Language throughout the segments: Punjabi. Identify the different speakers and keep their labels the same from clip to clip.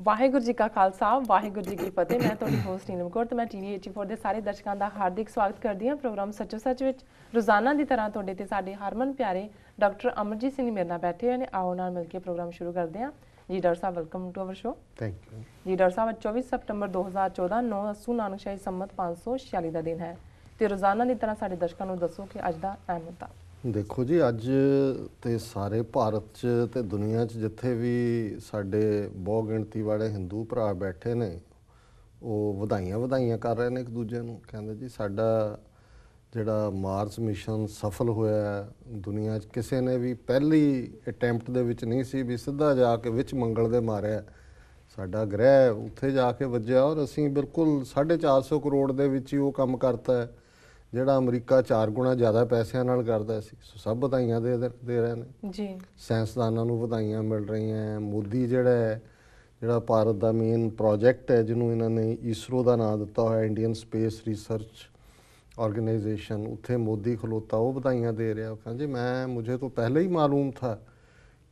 Speaker 1: ਵਾਹਿਗੁਰੂ ਜੀ ਕਾ ਖਾਲਸਾ ਵਾਹਿਗੁਰੂ ਜੀ ਕੀ ਫਤਿਹ। ਮੈਂ ਤੁਹਾਡੀ ਹੋਸਟ ਨੀਲਮ ਕੌਰ ਤੇ ਮੈਂ ਟੀਵੀ 84 ਦੇ ਸਾਰੇ ਦਰਸ਼ਕਾਂ ਦਾ ਹਾਰਦਿਕ ਸਵਾਗਤ ਕਰਦੀ ਹਾਂ ਪ੍ਰੋਗਰਾਮ ਸੱਚੋ ਸੱਚ ਵਿੱਚ। ਰੋਜ਼ਾਨਾ ਦੀ ਤਰ੍ਹਾਂ ਤੁਹਾਡੇ ਤੇ ਸਾਡੇ ਹਰਮਨ ਪਿਆਰੇ ਡਾਕਟਰ ਅਮਰਜੀਤ ਸਿੰਘ ਮੇਰੇ ਨਾਲ ਬੈਠੇ ਹੋਏ ਨੇ। ਆਓ ਨਾਲ ਮਿਲ ਕੇ ਪ੍ਰੋਗਰਾਮ ਸ਼ੁਰੂ ਕਰਦੇ ਹਾਂ। ਜੀ ਡਾਕਟਰ ਸਾਹਿਬ, welcome to our show.
Speaker 2: Thank you
Speaker 1: ਜੀ ਡਾਕਟਰ ਸਾਹਿਬ, 24 ਸਤੰਬਰ 2014 9 ਅੱਸੂ ਨਾਨਕਸ਼ਾਹੀ ਸੰਮਤ 546 ਦਾ ਦਿਨ ਹੈ ਤੇ ਰੋਜ਼ਾਨਾ ਦੀ ਤਰ੍ਹਾਂ ਸਾਡੇ ਦਰਸ਼ਕਾਂ ਨੂੰ ਦੱਸੋ ਕਿ ਅੱਜ ਦਾ ਅਹਿਮ ਮੁੱਦਾ।
Speaker 2: ਦੇਖੋ ਜੀ, ਅੱਜ ਤੇ ਸਾਰੇ ਭਾਰਤ 'ਚ ਤੇ ਦੁਨੀਆ 'ਚ ਜਿੱਥੇ ਵੀ ਸਾਡੇ ਬਹੁ ਗਿਣਤੀ ਵਾਲੇ ਹਿੰਦੂ ਭਰਾ ਬੈਠੇ ਨੇ ਉਹ ਵਧਾਈਆਂ ਕਰ ਰਹੇ ਨੇ ਇੱਕ ਦੂਜੇ ਨੂੰ। ਕਹਿੰਦੇ ਜੀ ਸਾਡਾ ਜਿਹੜਾ ਮਾਰਸ ਮਿਸ਼ਨ ਸਫਲ ਹੋਇਆ, ਦੁਨੀਆ 'ਚ ਕਿਸੇ ਨੇ ਵੀ ਪਹਿਲੀ ਅਟੈਂਪਟ ਦੇ ਵਿੱਚ ਨਹੀਂ ਸੀ ਵੀ ਸਿੱਧਾ ਜਾ ਕੇ ਵਿੱਚ ਮੰਗਲ ਦੇ ਮਾਰਿਆ। ਸਾਡਾ ਗ੍ਰਹਿ ਉੱਥੇ ਜਾ ਕੇ ਵੱਜਿਆ ਔਰ ਅਸੀਂ ਬਿਲਕੁਲ 450 ਕਰੋੜ ਦੇ ਵਿੱਚ ਹੀ ਉਹ ਕੰਮ ਕਰਤਾ ਹੈ ਜਿਹੜਾ ਅਮਰੀਕਾ 4 ਗੁਣਾ ਜ਼ਿਆਦਾ ਪੈਸਿਆਂ ਨਾਲ ਕਰਦਾ ਸੀ। ਸਭ ਵਧਾਈਆਂ ਦੇ ਰਹੇ ਨੇ
Speaker 1: ਜੀ।
Speaker 2: ਸਾਇੰਸਦਾਨਾਂ ਨੂੰ ਵਧਾਈਆਂ ਮਿਲ ਰਹੀਆਂ। ਮੋਦੀ ਜਿਹੜਾ ਭਾਰਤ ਦਾ ਮੇਨ ਪ੍ਰੋਜੈਕਟ ਹੈ ਜਿਹਨੂੰ ਇਹਨਾਂ ਨੇ ਇਸਰੋ ਦਾ ਨਾਮ ਦਿੱਤਾ ਹੋਇਆ, ਇੰਡੀਅਨ ਸਪੇਸ ਰਿਸਰਚ ऑर्गेनाइजेशन, ਉੱਥੇ ਮੋਦੀ ਖਲੋਤਾ, ਉਹ ਵਧਾਈਆਂ ਦੇ ਰਿਹਾ। ਕਹਿੰਦੇ मुझे तो पहले ही मालूम था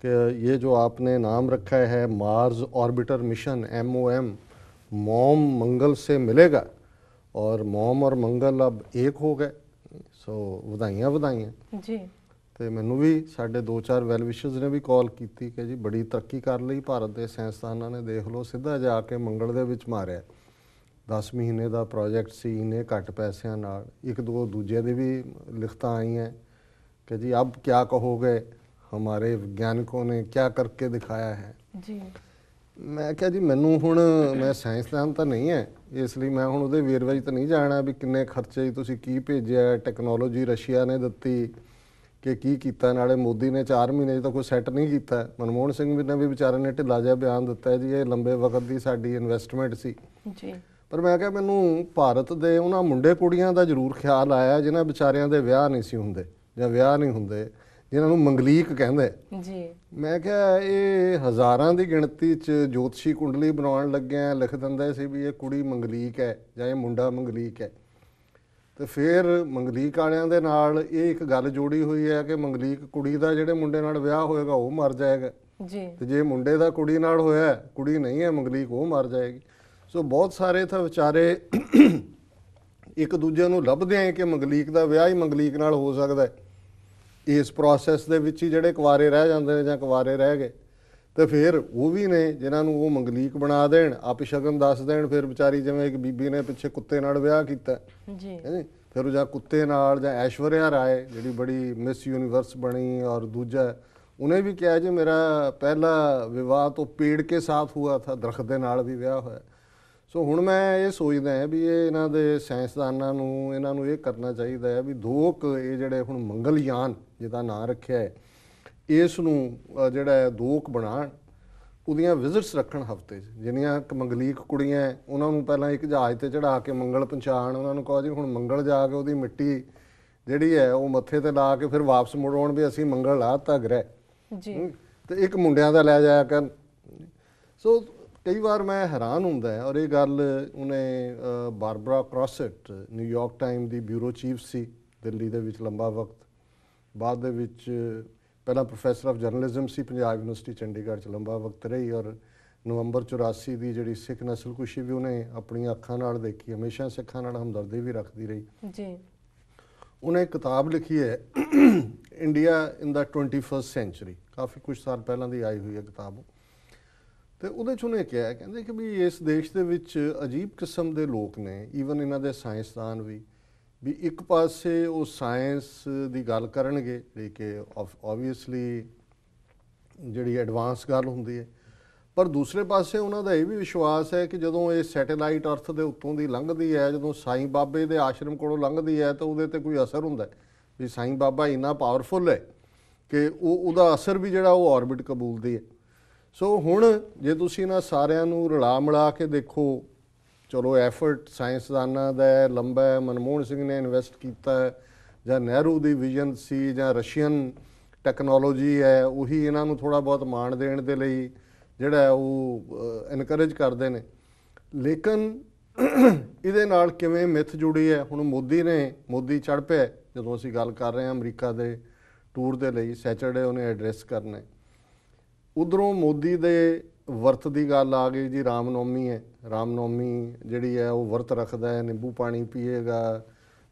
Speaker 2: कि ये जो आपने नाम रखा है Mars orbiter mission MOM, MOM Mangal से मिलेगा और मॉम और मंगल अब एक हो गए। सो ਵਧਾਈਆਂ
Speaker 1: ਜੀ।
Speaker 2: ਤੇ ਮੈਨੂੰ ਵੀ ਸਾਡੇ 2-4 ਵੈਲ ਵਿਸ਼ਰਸ ਨੇ ਵੀ ਕਾਲ ਕੀਤੀ ਕਿ ਜੀ ਬੜੀ ਤਰੱਕੀ ਕਰ ਲਈ ਭਾਰਤ ਦੇ ਸਾਇੰਸਦਾਨਾਂ ਨੇ, ਦੇਖ ਲਓ ਸਿੱਧਾ ਜਾ ਕੇ ਮੰਗਲ ਦੇ ਵਿੱਚ ਮਾਰਿਆ। 10 ਮਹੀਨੇ ਦਾ ਪ੍ਰੋਜੈਕਟ ਸੀ, ਇੰਨੇ ਘੱਟ ਪੈਸਿਆਂ ਨਾਲ। ਇੱਕ ਦੋ ਦੂਜੇ ਦੀ ਵੀ ਲਿਖਤਾਂ ਆਈਆਂ ਕਿ ਜੀ ਅਬ ਕਿਆ ਕਹੋਗੇ, ਹਮਾਰੇ ਵਿਗਿਆਨਿਕੋਂ ਨੇ ਕਿਆ ਕਰਕੇ ਦਿਖਾਇਆ ਹੈ।
Speaker 1: ਜੀ।
Speaker 2: ਮੈਂ ਕਿਹਾ ਜੀ ਮੈਨੂੰ ਹੁਣ, ਮੈਂ ਸਾਇੰਸਦਾਨ ਤਾਂ ਨਹੀਂ ਹੈ, ਇਸ ਲਈ ਮੈਂ ਹੁਣ ਉਹਦੇ ਵੇਰਵੇ 'ਚ ਤਾਂ ਨਹੀਂ ਜਾਣਾ ਵੀ ਕਿੰਨੇ ਖਰਚੇ ਤੁਸੀਂ ਕੀ ਭੇਜਿਆ, ਟੈਕਨੋਲੋਜੀ ਰਸ਼ੀਆ ਨੇ ਦਿੱਤੀ ਕਿ ਕੀ ਕੀਤਾ। ਨਾਲੇ ਮੋਦੀ ਨੇ 4 ਮਹੀਨੇ 'ਚ ਤਾਂ ਕੋਈ ਸੈੱਟ ਨਹੀਂ ਕੀਤਾ। ਮਨਮੋਹਨ ਸਿੰਘ ਨੇ ਵੀ ਵਿਚਾਰੇ ਨੇ ਢਿੱਲਾ ਜਿਹਾ ਬਿਆਨ ਦਿੱਤਾ ਜੀ ਇਹ ਲੰਬੇ ਵਕਤ ਦੀ ਸਾਡੀ ਇਨਵੈਸਟਮੈਂਟ ਸੀ।
Speaker 1: ਜੀ।
Speaker 2: ਪਰ ਮੈਂ ਕਿਹਾ ਮੈਨੂੰ ਭਾਰਤ ਦੇ ਉਹਨਾਂ ਮੁੰਡੇ ਕੁੜੀਆਂ ਦਾ ਜ਼ਰੂਰ ਖਿਆਲ ਆਇਆ ਜਿਨ੍ਹਾਂ ਵਿਚਾਰਿਆਂ ਦੇ ਵਿਆਹ ਨਹੀਂ ਸੀ ਹੁੰਦੇ ਜਾਂ ਵਿਆਹ ਨਹੀਂ ਹੁੰਦੇ, ਜਿਨ੍ਹਾਂ ਨੂੰ ਮੰਗਲੀਕ ਕਹਿੰਦੇ।
Speaker 1: ਜੀ। ਮੈਂ
Speaker 2: ਕਿਹਾ ਇਹ ਹਜ਼ਾਰਾਂ ਦੀ ਗਿਣਤੀ 'ਚ ਜੋਤਸ਼ੀ ਕੁੰਡਲੀ ਬਣਾਉਣ ਲੱਗਿਆ ਲਿਖ ਦਿੰਦੇ ਸੀ ਵੀ ਇਹ ਕੁੜੀ ਮੰਗਲੀਕ ਹੈ ਜਾਂ ਇਹ ਮੁੰਡਾ ਮੰਗਲੀਕ ਹੈ। ਤੇ ਫਿਰ ਮੰਗਲੀਕ ਵਾਲਿਆਂ ਦੇ ਨਾਲ ਇਹ ਇੱਕ ਗੱਲ ਜੋੜੀ ਹੋਈ ਹੈ ਕਿ ਮੰਗਲੀਕ ਕੁੜੀ ਦਾ ਜਿਹੜੇ ਮੁੰਡੇ ਨਾਲ ਵਿਆਹ ਹੋਏਗਾ ਉਹ ਮਰ ਜਾਏਗਾ।
Speaker 1: ਜੀ। ਤੇ
Speaker 2: ਜੇ ਮੁੰਡੇ ਦਾ ਕੁੜੀ ਨਾਲ ਹੋਇਆ, ਕੁੜੀ ਨਹੀਂ ਹੈ ਮੰਗਲੀਕ, ਉਹ ਮਰ ਜਾਏਗੀ। ਸੋ ਬਹੁਤ ਸਾਰੇ ਤਾਂ ਵਿਚਾਰੇ ਇੱਕ ਦੂਜੇ ਨੂੰ ਲੱਭਦੇ ਆ ਕਿ ਮੰਗਲੀਕ ਦਾ ਵਿਆਹ ਹੀ ਮੰਗਲੀਕ ਨਾਲ ਹੋ ਸਕਦਾ। ਇਸ ਪ੍ਰੋਸੈਸ ਦੇ ਵਿੱਚ ਹੀ ਜਿਹੜੇ ਕੁਆਰੇ ਰਹਿ ਜਾਂਦੇ ਨੇ ਜਾਂ ਕੁਆਰੇ ਰਹਿ ਗਏ ਤੇ ਫਿਰ ਉਹ ਵੀ ਨੇ ਜਿਨ੍ਹਾਂ ਨੂੰ ਉਹ ਮੰਗਲੀਕ ਬਣਾ ਦੇਣ, ਅਪਸ਼ਗਨ ਦੱਸ ਦੇਣ। ਫਿਰ ਵਿਚਾਰੀ ਜਿਵੇਂ ਇੱਕ ਬੀਬੀ ਨੇ ਪਿੱਛੇ ਕੁੱਤੇ ਨਾਲ ਵਿਆਹ ਕੀਤਾ
Speaker 1: ਜੀ,
Speaker 2: ਫਿਰ ਉਹ ਜਾਂ ਕੁੱਤੇ ਨਾਲ, ਜਾਂ ਐਸ਼ਵਰਿਆ ਰਾਏ ਜਿਹੜੀ ਬੜੀ ਮਿਸ ਯੂਨੀਵਰਸ ਬਣੀ, ਔਰ ਦੂਜਾ ਉਹਨੇ ਵੀ ਕਿਹਾ ਜੀ ਮੇਰਾ ਪਹਿਲਾ ਵਿਵਾਹ ਤੋਂ ਪੇੜ ਕੇ ਸਾਥ ਹੁਆ ਥਾ, ਦਰਖਤ ਦੇ ਨਾਲ ਵੀ ਵਿਆਹ ਹੋਇਆ। ਸੋ ਹੁਣ ਮੈਂ ਇਹ ਸੋਚਦਾ ਹਾਂ ਵੀ ਇਹ ਇਹਨਾਂ ਦੇ ਸਾਇੰਸਦਾਨਾਂ ਨੂੰ, ਇਹਨਾਂ ਨੂੰ ਇਹ ਕਰਨਾ ਚਾਹੀਦਾ ਹੈ ਵੀ ਇਹ ਜਿਹੜੇ ਹੁਣ ਮੰਗਲਯਾਨ ਜਿਹਦਾ ਨਾਂ ਰੱਖਿਆ ਹੈ, ਇਸ ਨੂੰ ਜਿਹੜਾ 2 ਬਣਾਉਣ, ਉਹਦੀਆਂ ਵਿਜ਼ਿਟਸ ਰੱਖਣ ਹਫ਼ਤੇ 'ਚ। ਜਿੰਨੀਆਂ ਮੰਗਲੀਕ ਕੁੜੀਆਂ ਉਹਨਾਂ ਨੂੰ ਪਹਿਲਾਂ ਇੱਕ ਜਹਾਜ਼ 'ਤੇ ਚੜ੍ਹਾ ਕੇ ਮੰਗਲ ਪਹੁੰਚਾਉਣ, ਉਹਨਾਂ ਨੂੰ ਕਹੋ ਜੀ ਹੁਣ ਮੰਗਲ ਜਾ ਕੇ ਉਹਦੀ ਮਿੱਟੀ ਜਿਹੜੀ ਹੈ ਉਹ ਮੱਥੇ 'ਤੇ ਲਾ ਕੇ ਫਿਰ ਵਾਪਸ ਮੁੜਾਉਣ ਵੀ ਅਸੀਂ ਮੰਗਲ ਲਾ ਦਿੱਤਾ ਗ੍ਰਹਿ ਜੀ। ਤੇ ਇੱਕ ਮੁੰਡਿਆਂ ਦਾ ਲੈ ਜਾਇਆ ਕਰਨ। ਸੋ ਕਈ ਵਾਰ ਮੈਂ ਹੈਰਾਨ ਹੁੰਦਾ ਔਰ ਇਹ ਗੱਲ ਉਹਨੇ ਬਾਰਬਰਾ ਕ੍ਰੋਸਟ, ਨਿਊਯਾਰਕ ਟਾਈਮ ਦੀ ਬਿਊਰੋ ਚੀਫ ਸੀ ਦਿੱਲੀ ਦੇ ਵਿੱਚ ਲੰਬਾ ਵਕਤ, ਬਾਅਦ ਦੇ ਵਿੱਚ ਪਹਿਲਾਂ professor of journalism C Punjab university Chandigarh 'ਚ ਲੰਬਾ ਵਕਤ ਰਹੀ, ਔਰ ਨਵੰਬਰ 84 ਦੀ ਜਿਹੜੀ ਸਿੱਖ ਨਸਲਕੁਸ਼ੀ ਵੀ ਉਹਨੇ ਆਪਣੀਆਂ ਅੱਖਾਂ ਨਾਲ ਦੇਖੀ। ਹਮੇਸ਼ਾ ਸਿੱਖਾਂ ਨਾਲ ਹਮਦਰਦੀ ਵੀ ਰੱਖਦੀ ਰਹੀ ਜੀ। ਉਹਨੇ ਇੱਕ ਕਿਤਾਬ ਲਿਖੀ ਹੈ ਇੰਡੀਆ ਇਨ ਦਾ 21st ਸੈਂਚੁਰੀ, ਕਾਫੀ ਕੁਝ ਸਾਲ ਪਹਿਲਾਂ ਦੀ ਆਈ ਹੋਈ ਹੈ ਕਿਤਾਬ। ਤੇ ਉਹਦੇ 'ਚ ਉਹਨੇ ਕਿਹਾ, ਕਹਿੰਦੇ ਕਿ ਵੀ ਇਸ ਦੇਸ਼ ਦੇ ਵਿੱਚ ਅਜੀਬ ਕਿਸਮ ਦੇ ਲੋਕ ਨੇ, ਈਵਨ ਇਹਨਾਂ ਦੇ ਸਾਇੰਸਦਾਨ ਵੀ ਇੱਕ ਪਾਸੇ ਉਹ ਸਾਇੰਸ ਦੀ ਗੱਲ ਕਰਨਗੇ ਜਿਹੜੀ ਕਿ ਓਬਵੀਅਸਲੀ ਜਿਹੜੀ ਐਡਵਾਂਸ ਗੱਲ ਹੁੰਦੀ ਹੈ, ਪਰ ਦੂਸਰੇ ਪਾਸੇ ਉਹਨਾਂ ਦਾ ਇਹ ਵੀ ਵਿਸ਼ਵਾਸ ਹੈ ਕਿ ਜਦੋਂ ਇਹ ਸੈਟੇਲਾਈਟ ਅਰਥ ਦੇ ਉੱਤੋਂ ਦੀ ਲੰਘਦੀ ਹੈ, ਜਦੋਂ ਸਾਈਂ ਬਾਬੇ ਦੇ ਆਸ਼ਰਮ ਕੋਲੋਂ ਲੰਘਦੀ ਹੈ ਤਾਂ ਉਹਦੇ 'ਤੇ ਕੋਈ ਅਸਰ ਹੁੰਦਾ ਵੀ ਸਾਈਂ ਬਾਬਾ ਇੰਨਾ ਪਾਵਰਫੁਲ ਹੈ ਕਿ ਉਹਦਾ ਅਸਰ ਵੀ ਜਿਹੜਾ ਉਹ ਔਰਬਿਟ ਕਬੂਲਦੀ ਹੈ। ਸੋ ਹੁਣ ਜੇ ਤੁਸੀਂ ਇਹਨਾਂ ਸਾਰਿਆਂ ਨੂੰ ਰਲਾ ਮਿਲਾ ਕੇ ਦੇਖੋ, ਚਲੋ ਐਫਰਟ ਸਾਇੰਸਦਾਨਾਂ ਦਾ ਲੰਬਾ ਹੈ, ਮਨਮੋਹਨ ਸਿੰਘ ਨੇ ਇਨਵੈਸਟ ਕੀਤਾ ਹੈ, ਜਾਂ ਨਹਿਰੂ ਦੀ ਵਿਜ਼ਨ ਸੀ, ਜਾਂ ਰਸ਼ੀਅਨ ਟੈਕਨੋਲੋਜੀ ਹੈ, ਉਹੀ ਇਹਨਾਂ ਨੂੰ ਥੋੜ੍ਹਾ ਬਹੁਤ ਮਾਣ ਦੇਣ ਦੇ ਲਈ ਜਿਹੜਾ ਉਹ ਐਨਕਰੇਜ ਕਰਦੇ ਨੇ। ਲੇਕਿਨ ਇਹਦੇ ਨਾਲ ਕਿਵੇਂ ਮਿੱਥ ਜੁੜੀ ਹੈ। ਹੁਣ ਮੋਦੀ ਚੜ੍ਹ ਪਿਆ, ਜਦੋਂ ਅਸੀਂ ਗੱਲ ਕਰ ਰਹੇ ਹਾਂ ਅਮਰੀਕਾ ਦੇ ਟੂਰ ਦੇ ਲਈ, ਸੈਚਰਡੇ ਉਹਨੇ ਐਡਰੈਸ ਕਰਨਾ। ਉਧਰੋਂ ਮੋਦੀ ਦੇ ਵਰਤ ਦੀ ਗੱਲ ਆ ਗਈ ਜੀ, ਰਾਮਨੌਮੀ ਹੈ। ਰਾਮਨੌਮੀ ਜਿਹੜੀ ਹੈ ਉਹ ਵਰਤ ਰੱਖਦਾ ਹੈ, ਨਿੰਬੂ ਪਾਣੀ ਪੀਏਗਾ,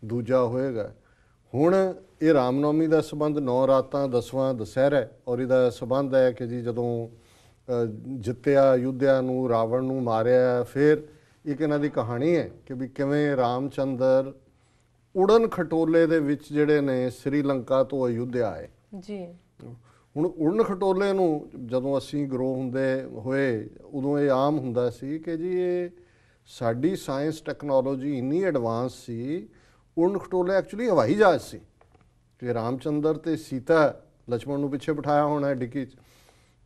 Speaker 2: ਦੂਜਾ ਹੋਏਗਾ। ਹੁਣ ਇਹ ਰਾਮਨੌਮੀ ਦਾ ਸੰਬੰਧ 9 ਰਾਤਾਂ 10ਵਾਂ ਦੁਸਹਿਰਾ, ਔਰ ਇਹਦਾ ਸੰਬੰਧ ਹੈ ਕਿ ਜੀ ਜਦੋਂ ਜਿੱਤਿਆ ਯੁੱਧਿਆ ਨੂੰ, ਰਾਵਣ ਨੂੰ ਮਾਰਿਆ, ਫਿਰ ਇੱਕ ਇਹਨਾਂ ਦੀ ਕਹਾਣੀ ਹੈ ਕਿ ਵੀ ਕਿਵੇਂ ਰਾਮਚੰਦਰ ਉੜਨ ਖਟੋਲੇ ਦੇ ਵਿੱਚ ਜਿਹੜੇ ਨੇ ਸ੍ਰੀਲੰਕਾ ਤੋਂ ਅਯੁੱਧਿਆ ਆਏ
Speaker 1: ਜੀ।
Speaker 2: ਹੁਣ ਉੜਨ ਖਟੋਲੇ ਨੂੰ ਜਦੋਂ ਅਸੀਂ ਗਰੋ ਹੁੰਦੇ ਹੋਏ ਉਦੋਂ ਇਹ ਆਮ ਹੁੰਦਾ ਸੀ ਕਿ ਜੀ ਇਹ ਸਾਡੀ ਸਾਇੰਸ ਟੈਕਨੋਲੋਜੀ ਇੰਨੀ ਐਡਵਾਂਸ ਸੀ, ਉੜਨ ਖਟੋਲੇ ਐਕਚੁਅਲੀ ਹਵਾਈ ਜਹਾਜ਼ ਸੀ ਕਿ ਰਾਮਚੰਦਰ ਤੇ ਸੀਤਾ ਲਛਮਣ ਨੂੰ ਪਿੱਛੇ ਬਿਠਾਇਆ ਹੋਣਾ ਡਿੱਕੀ 'ਚ,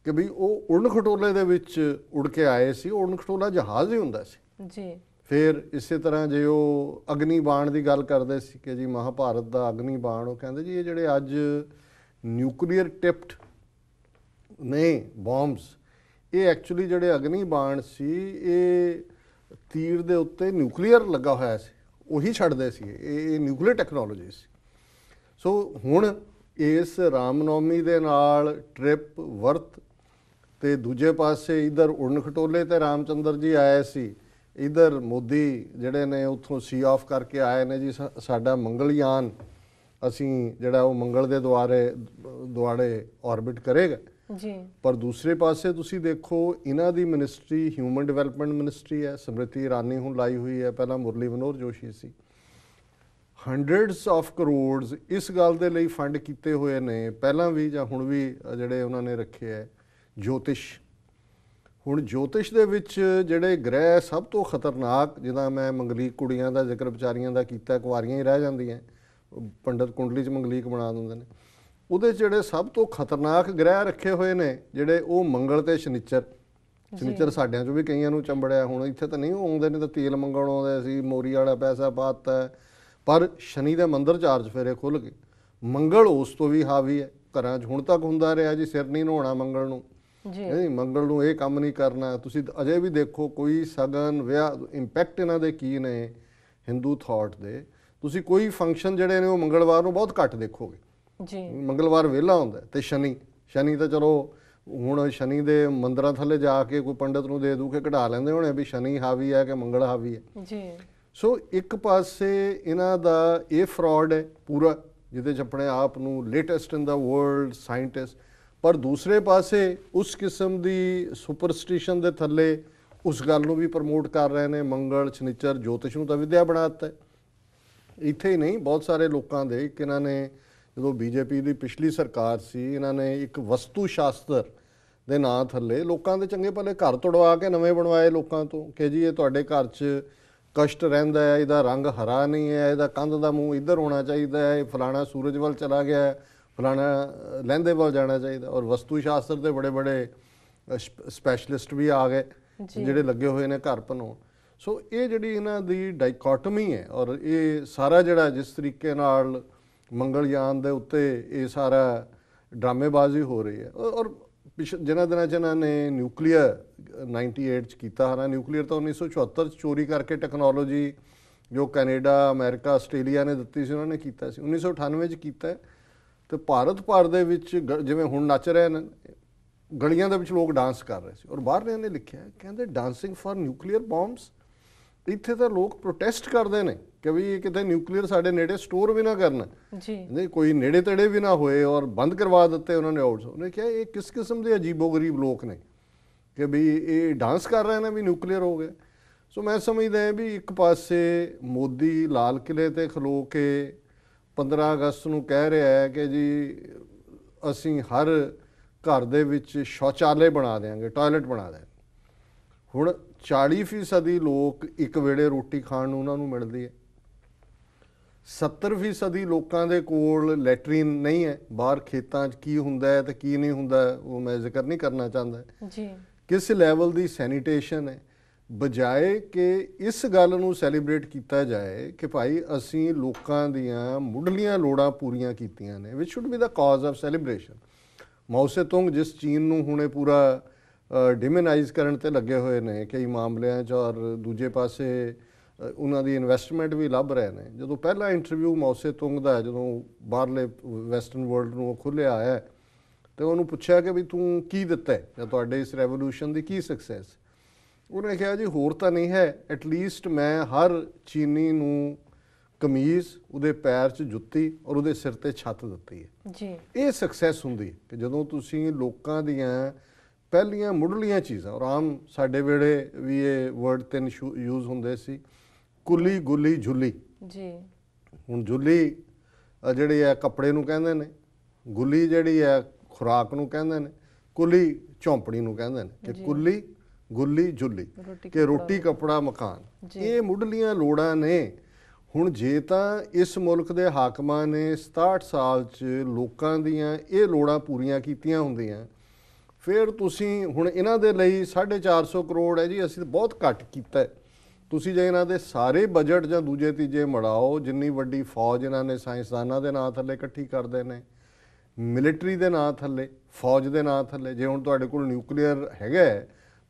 Speaker 2: ਕਿ ਵੀ ਉਹ ਉੜਨ ਖਟੋਲੇ ਦੇ ਵਿੱਚ ਉੜ ਕੇ ਆਏ ਸੀ। ਉੜਨ ਖਟੋਲਾ ਜਹਾਜ਼ ਹੀ ਹੁੰਦਾ ਸੀ
Speaker 1: ਜੀ।
Speaker 2: ਫਿਰ ਇਸੇ ਤਰ੍ਹਾਂ ਜੇ ਉਹ ਅਗਨੀ ਬਾਣ ਦੀ ਗੱਲ ਕਰਦੇ ਸੀ ਕਿ ਜੀ ਮਹਾਭਾਰਤ ਦਾ ਅਗਨੀ ਬਾਣ, ਉਹ ਕਹਿੰਦੇ ਜੀ ਇਹ ਜਿਹੜੇ ਅੱਜ ਨਿਊਕਲੀਅਰ ਟਿਪਡ ਨੇ ਬੋਮਬਸ, ਇਹ ਐਕਚੁਅਲੀ ਜਿਹੜੇ ਅਗਨੀ ਬਾਣ ਸੀ ਇਹ ਤੀਰ ਦੇ ਉੱਤੇ ਨਿਊਕਲੀਅਰ ਲੱਗਾ ਹੋਇਆ ਸੀ, ਉਹੀ ਛੱਡਦੇ ਸੀ। ਇਹ ਨਿਊਕਲੀਅਰ ਟੈਕਨੋਲੋਜੀ ਸੀ। ਸੋ ਹੁਣ ਇਸ ਰਾਮਨੌਮੀ ਦੇ ਨਾਲ ਟ੍ਰਿਪ ਵਰਤ ਤੇ ਦੂਜੇ ਪਾਸੇ ਇਧਰ ਉੜਨ ਖਟੋਲੇ ਤੇ ਰਾਮਚੰਦਰ ਜੀ ਆਏ ਸੀ, ਇਧਰ ਮੋਦੀ ਜਿਹੜੇ ਨੇ ਉੱਥੋਂ ਸੀ ਆਫ ਕਰਕੇ ਆਏ ਨੇ ਜੀ ਸਾਡਾ ਮੰਗਲਯਾਨ ਅਸੀਂ ਜਿਹੜਾ ਉਹ ਮੰਗਲ ਦੇ ਦੁਆਲੇ ਆਰਬਿਟ ਕਰੇਗਾ
Speaker 1: ਜੀ।
Speaker 2: ਪਰ ਦੂਸਰੇ ਪਾਸੇ ਤੁਸੀਂ ਦੇਖੋ ਇਹਨਾਂ ਦੀ ਮਿਨਿਸਟਰੀ ਹਿਊਮਨ ਡਿਵੈਲਪਮੈਂਟ ਮਿਨਿਸਟਰੀ ਹੈ, ਸਮ੍ਰਿਤੀ ਇਰਾਨੀ ਹੁਣ ਲਾਈ ਹੋਈ ਹੈ, ਪਹਿਲਾਂ ਮੁਰਲੀ ਮਨੋਹਰ ਜੋਸ਼ੀ ਸੀ। ਹੰਡਰਡਸ ਆਫ ਕਰੋੜਸ ਇਸ ਗੱਲ ਦੇ ਲਈ ਫੰਡ ਕੀਤੇ ਹੋਏ ਨੇ ਪਹਿਲਾਂ ਵੀ ਜਾਂ ਹੁਣ ਵੀ, ਜਿਹੜੇ ਉਹਨਾਂ ਨੇ ਰੱਖੇ ਹੈ ਜੋਤਿਸ਼। ਹੁਣ ਜੋਤਿਸ਼ ਦੇ ਵਿੱਚ ਜਿਹੜੇ ਗ੍ਰਹਿ ਸਭ ਤੋਂ ਖਤਰਨਾਕ, ਜਿੱਦਾਂ ਮੈਂ ਮੰਗਲੀਕ ਕੁੜੀਆਂ ਦਾ ਜ਼ਿਕਰ ਵਿਚਾਰੀਆਂ ਦਾ ਕੀਤਾ, ਕੁਆਰੀਆਂ ਹੀ ਰਹਿ ਜਾਂਦੀਆਂ, ਪੰਡਤ ਕੁੰਡਲੀ 'ਚ ਮੰਗਲੀਕ ਬਣਾ ਦਿੰਦੇ ਨੇ, ਉਹਦੇ 'ਚ ਜਿਹੜੇ ਸਭ ਤੋਂ ਖਤਰਨਾਕ ਗ੍ਰਹਿ ਰੱਖੇ ਹੋਏ ਨੇ ਜਿਹੜੇ ਉਹ ਮੰਗਲ ਤੇ ਸ਼ਨੀਚਰ। ਸ਼ਨੀਚਰ ਸਾਡਿਆਂ 'ਚੋਂ ਵੀ ਕਈਆਂ ਨੂੰ ਚੰਬੜਿਆ, ਹੁਣ ਇੱਥੇ ਤਾਂ ਨਹੀਂ ਆਉਂਦੇ ਨੇ, ਤਾਂ ਤੇਲ ਮੰਗਣ ਆਉਂਦੇ ਸੀ, ਮੋਰੀ ਵਾਲਾ ਪੈਸਾ ਪਾਤਾ, ਪਰ ਸ਼ਨੀ ਦੇ ਮੰਦਰ 4 ਚੁਫੇਰੇ ਖੁੱਲ੍ਹ ਗਏ। ਮੰਗਲ ਉਸ ਤੋਂ ਵੀ ਹਾਵੀ ਹੈ, ਘਰਾਂ 'ਚ ਹੁਣ ਤੱਕ ਹੁੰਦਾ ਰਿਹਾ ਜੀ, ਸਿਰ ਨਹੀਂ ਨਹਾਉਣਾ ਮੰਗਲ ਨੂੰ, ਨਹੀਂ ਮੰਗਲ ਨੂੰ ਇਹ ਕੰਮ ਨਹੀਂ ਕਰਨਾ। ਤੁਸੀਂ ਅਜੇ ਵੀ ਦੇਖੋ ਕੋਈ ਸਗਨ ਵਿਆਹ, ਇੰਪੈਕਟ ਇਹਨਾਂ ਦੇ ਕੀ ਨੇ ਹਿੰਦੂ ਥਾਟ ਦੇ, ਤੁਸੀਂ ਕੋਈ ਫੰਕਸ਼ਨ ਜਿਹੜੇ ਨੇ ਉਹ ਮੰਗਲਵਾਰ ਨੂੰ ਬਹੁਤ ਘੱਟ ਦੇਖੋਗੇ ਜੀ। ਮੰਗਲਵਾਰ ਵਿਹਲਾ ਹੁੰਦਾ ਤੇ ਸ਼ਨੀ ਤਾਂ ਚਲੋ ਹੁਣ ਸ਼ਨੀ ਦੇ ਮੰਦਰਾਂ ਥੱਲੇ ਜਾ ਕੇ ਕੋਈ ਪੰਡਤ ਨੂੰ ਦੇ ਦੂ ਕੇ ਕਢਾ ਲੈਂਦੇ ਹੋਣੇ ਵੀ ਸ਼ਨੀ ਹਾਵੀ ਹੈ ਕਿ ਮੰਗਲ ਹਾਵੀ ਹੈ ਜੀ। ਸੋ ਇੱਕ ਪਾਸੇ ਇਹਨਾਂ ਦਾ ਇਹ ਫਰਾਡ ਹੈ ਪੂਰਾ, ਜਿਹਦੇ 'ਚ ਆਪਣੇ ਆਪ ਨੂੰ ਲੇਟੈਸਟ ਇਨ ਦਾ ਵਰਲਡ ਸਾਇੰਟਿਸਟ, ਪਰ ਦੂਸਰੇ ਪਾਸੇ ਉਸ ਕਿਸਮ ਦੀ ਸੁਪਰਸਟੀਸ਼ਨ ਦੇ ਥੱਲੇ ਉਸ ਗੱਲ ਨੂੰ ਵੀ ਪ੍ਰਮੋਟ ਕਰ ਰਹੇ ਨੇ, ਮੰਗਲ ਸ਼ਨੀਚਰ ਜੋਤਿਸ਼ ਨੂੰ ਤਾਂ ਵਿਦਿਆ ਬਣਾ ਦਿੱਤਾ। ਇੱਥੇ ਹੀ ਨਹੀਂ, ਬਹੁਤ ਸਾਰੇ ਲੋਕਾਂ ਦੇ ਇੱਕ ਇਹਨਾਂ ਨੇ ਜਦੋਂ ਬੀਜੇਪੀ ਦੀ ਪਿਛਲੀ ਸਰਕਾਰ ਸੀ, ਇਹਨਾਂ ਨੇ ਇੱਕ ਵਸਤੂ ਸ਼ਾਸਤਰ ਦੇ ਨਾਂ ਥੱਲੇ ਲੋਕਾਂ ਦੇ ਚੰਗੇ ਭਲੇ ਘਰ ਤੁੜਵਾ ਕੇ ਨਵੇਂ ਬਣਵਾਏ ਲੋਕਾਂ ਤੋਂ ਕਿ ਜੀ ਇਹ ਤੁਹਾਡੇ ਘਰ 'ਚ ਕਸ਼ਟ ਰਹਿੰਦਾ ਹੈ, ਇਹਦਾ ਰੰਗ ਹਰਾ ਨਹੀਂ ਹੈ, ਇਹਦਾ ਕੰਧ ਦਾ ਮੂੰਹ ਇੱਧਰ ਹੋਣਾ ਚਾਹੀਦਾ ਹੈ, ਇਹ ਫਲਾਣਾ ਸੂਰਜ ਵੱਲ ਚਲਾ ਗਿਆ, ਫਲਾਣਾ ਲਹਿੰਦੇ ਵੱਲ ਜਾਣਾ ਚਾਹੀਦਾ। ਔਰ ਵਸਤੂ ਸ਼ਾਸਤਰ ਦੇ ਬੜੇ ਸਪੈਸ਼ਲਿਸਟ ਵੀ ਆ ਗਏ ਜਿਹੜੇ ਲੱਗੇ ਹੋਏ ਨੇ ਘਰ ਬਣਾਉਣ। ਸੋ ਇਹ ਜਿਹੜੀ ਇਹਨਾਂ ਦੀ ਡਾਈਕੋਟਮੀ ਹੈ, ਔਰ ਇਹ ਸਾਰਾ ਜਿਹੜਾ ਜਿਸ ਤਰੀਕੇ ਨਾਲ ਮੰਗਲਯਾਨ ਦੇ ਉੱਤੇ ਇਹ ਸਾਰਾ ਡਰਾਮੇਬਾਜ਼ੀ ਹੋ ਰਹੀ ਹੈ। ਔਰ ਜਿਨ੍ਹਾਂ ਦਿਨਾਂ 'ਚ ਇਹਨਾਂ ਨੇ ਨਿਊਕਲੀਅਰ 98 'ਚ ਕੀਤਾ, ਹਾਲਾਂ ਨਿਊਕਲੀਅਰ ਤਾਂ 1974 'ਚ ਚੋਰੀ ਕਰਕੇ ਟੈਕਨੋਲੋਜੀ ਜੋ ਕੈਨੇਡਾ, ਅਮਰੀਕਾ, ਆਸਟ੍ਰੇਲੀਆ ਨੇ ਦਿੱਤੀ ਸੀ, ਉਹਨਾਂ ਨੇ ਕੀਤਾ ਸੀ, 1998 'ਚ ਕੀਤਾ। ਤੇ ਭਾਰਤ ਭਰ ਦੇ ਵਿੱਚ ਜਿਵੇਂ ਹੁਣ ਨੱਚ ਰਹੇ ਨੇ, ਗਲੀਆਂ ਦੇ ਵਿੱਚ ਲੋਕ ਡਾਂਸ ਕਰ ਰਹੇ ਸੀ, ਔਰ ਬਾਹਰ ਨੇ ਲਿਖਿਆ ਕਹਿੰਦੇ ਡਾਂਸਿੰਗ ਫਾਰ ਨਿਊਕਲੀਅਰ ਬੋਮਬਸ। ਇੱਥੇ ਤਾਂ ਲੋਕ ਪ੍ਰੋਟੈਸਟ ਕਰਦੇ ਨੇ ਕਿ ਵੀ ਕਿਤੇ ਨਿਊਕਲੀਅਰ ਸਾਡੇ ਨੇੜੇ ਸਟੋਰ ਵੀ ਨਾ ਕਰਨਾ ਜੀ, ਨਹੀਂ ਕੋਈ ਨੇੜੇ ਤੇੜੇ ਵੀ ਨਾ ਹੋਏ, ਔਰ ਬੰਦ ਕਰਵਾ ਦਿੱਤੇ ਉਹਨਾਂ ਨੇ ਆਊਟਸ। ਉਹਨੇ ਕਿਹਾ ਇਹ ਕਿਸ ਕਿਸਮ ਦੇ ਅਜੀਬੋ ਗਰੀਬ ਲੋਕ ਨੇ ਕਿ ਵੀ ਇਹ ਡਾਂਸ ਕਰ ਰਹੇ ਨੇ ਵੀ ਨਿਊਕਲੀਅਰ ਹੋ ਗਿਆ। ਸੋ ਮੈਂ ਸਮਝਦਾ ਵੀ ਇੱਕ ਪਾਸੇ ਮੋਦੀ ਲਾਲ ਕਿਲੇ ਤੇ ਖਲੋ ਕੇ 15 ਅਗਸਤ ਨੂੰ ਕਹਿ ਰਿਹਾ ਹੈ ਕਿ ਜੀ ਅਸੀਂ ਹਰ ਘਰ ਦੇ ਵਿੱਚ ਸ਼ੌਚਾਲੇ ਬਣਾ ਦਿਆਂਗੇ, ਟਾਇਲਟ ਬਣਾ ਦਿਆਂਗੇ। ਹੁਣ 40% ਲੋਕ ਇੱਕ ਵੇਲੇ ਰੋਟੀ ਖਾਣ ਨੂੰ ਉਹਨਾਂ ਨੂੰ ਮਿਲਦੀ ਹੈ, 70% ਲੋਕਾਂ ਦੇ ਕੋਲ ਲੈਟਰੀਨ ਨਹੀਂ ਹੈ। ਬਾਹਰ ਖੇਤਾਂ 'ਚ ਕੀ ਹੁੰਦਾ ਹੈ ਤੇ ਕੀ ਨਹੀਂ ਹੁੰਦਾ ਉਹ ਮੈਂ ਜ਼ਿਕਰ ਨਹੀਂ ਕਰਨਾ ਚਾਹੁੰਦਾ ਜੀ। ਕਿਸ ਲੈਵਲ ਦੀ ਸੈਨੀਟੇਸ਼ਨ ਹੈ, ਬਜਾਏ ਕਿ ਇਸ ਗੱਲ ਨੂੰ ਸੈਲੀਬ੍ਰੇਟ ਕੀਤਾ ਜਾਏ ਕਿ ਭਾਈ ਅਸੀਂ ਲੋਕਾਂ ਦੀਆਂ ਮੁੱਢਲੀਆਂ ਲੋੜਾਂ ਪੂਰੀਆਂ ਕੀਤੀਆਂ ਨੇ, ਵਿਚ should be the cause of celebration. Mao Tse Tung ਜਿਸ ਚੀਨ ਨੂੰ ਹੁਣੇ ਪੂਰਾ ਡਿਮੋਨਾਈਜ਼ ਕਰਨ ਤੇ ਲੱਗੇ ਹੋਏ ਨੇ ਕਈ ਮਾਮਲਿਆਂ 'ਚ, ਔਰ ਦੂਜੇ ਪਾਸੇ ਉਹਨਾਂ ਦੀ ਇਨਵੈਸਟਮੈਂਟ ਵੀ ਲੱਭ ਰਹੇ ਨੇ। ਜਦੋਂ ਪਹਿਲਾ ਇੰਟਰਵਿਊ ਮਾਓ ਸੇ ਤੁੰਗ ਦਾ ਜਦੋਂ ਬਾਹਰਲੇ ਵੈਸਟਰਨ ਵਰਲਡ ਨੂੰ ਉਹ ਖੁੱਲ੍ਹਿਆ ਹੈ ਤੇ ਉਹਨੂੰ ਪੁੱਛਿਆ ਕਿ ਵੀ ਤੂੰ ਕੀ ਦਿੱਤਾ ਹੈ ਜਾਂ ਤੁਹਾਡੇ ਇਸ ਰੈਵੋਲੂਸ਼ਨ ਦੀ ਕੀ ਸਕਸੈਸ। ਉਹਨੇ ਕਿਹਾ ਜੀ ਹੋਰ ਤਾਂ ਨਹੀਂ ਹੈ, ਐਟਲੀਸਟ ਮੈਂ ਹਰ ਚੀਨੀ ਨੂੰ ਕਮੀਜ਼, ਉਹਦੇ ਪੈਰ 'ਚ ਜੁੱਤੀ ਔਰ ਉਹਦੇ ਸਿਰ ਤੇ ਛੱਤ ਦਿੱਤੀ ਹੈ
Speaker 1: ਜੀ।
Speaker 2: ਇਹ ਸਕਸੈਸ ਹੁੰਦੀ ਕਿ ਜਦੋਂ ਤੁਸੀਂ ਲੋਕਾਂ ਦੀਆਂ ਪਹਿਲੀਆਂ ਮੁੱਢਲੀਆਂ ਚੀਜ਼ਾਂ, ਔਰ ਆਮ ਸਾਡੇ ਵੇਲੇ ਵੀ ਇਹ ਵਰਡ 3 ਯੂਜ਼ ਹੁੰਦੇ ਸੀ, ਕੁੱਲੀ ਗੁੱਲੀ ਝੁੱਲੀ।
Speaker 1: ਜੀ।
Speaker 2: ਹੁਣ ਝੁੱਲੀ ਜਿਹੜੀ ਹੈ ਕੱਪੜੇ ਨੂੰ ਕਹਿੰਦੇ ਨੇ, ਗੁੱਲੀ ਜਿਹੜੀ ਹੈ ਖੁਰਾਕ ਨੂੰ ਕਹਿੰਦੇ ਨੇ, ਕੁੱਲੀ ਝੌਂਪੜੀ ਨੂੰ ਕਹਿੰਦੇ ਨੇ ਕਿ ਕੁੱਲੀ ਗੁੱਲੀ ਝੁੱਲੀ, ਕਿ ਰੋਟੀ ਕੱਪੜਾ ਮਕਾਨ। ਇਹ ਮੁੱਢਲੀਆਂ ਲੋੜਾਂ ਨੇ। ਹੁਣ ਜੇ ਤਾਂ ਇਸ ਮੁਲਕ ਦੇ ਹਾਕਮਾਂ ਨੇ 67 ਸਾਲ 'ਚ ਲੋਕਾਂ ਦੀਆਂ ਇਹ ਲੋੜਾਂ ਪੂਰੀਆਂ ਕੀਤੀਆਂ ਹੁੰਦੀਆਂ, ਫਿਰ ਤੁਸੀਂ ਹੁਣ ਇਹਨਾਂ ਦੇ ਲਈ 450 ਕਰੋੜ ਹੈ ਜੀ, ਅਸੀਂ ਤਾਂ ਬਹੁਤ ਘੱਟ ਕੀਤਾ। ਤੁਸੀਂ ਜੇ ਇਹਨਾਂ ਦੇ ਸਾਰੇ ਬਜਟ ਜਾਂ ਦੂਜੇ ਤੀਜੇ ਮੜਾਓ, ਜਿੰਨੀ ਵੱਡੀ ਫੌਜ ਇਹਨਾਂ ਨੇ ਸਾਇੰਸਦਾਨਾਂ ਦੇ ਨਾਂ ਥੱਲੇ ਇਕੱਠੀ ਕਰਦੇ ਨੇ, ਮਿਲਟਰੀ ਦੇ ਨਾਂ ਥੱਲੇ, ਫੌਜ ਦੇ ਨਾਂ ਥੱਲੇ, ਜੇ ਹੁਣ ਤੁਹਾਡੇ ਕੋਲ ਨਿਊਕਲੀਅਰ ਹੈਗਾ,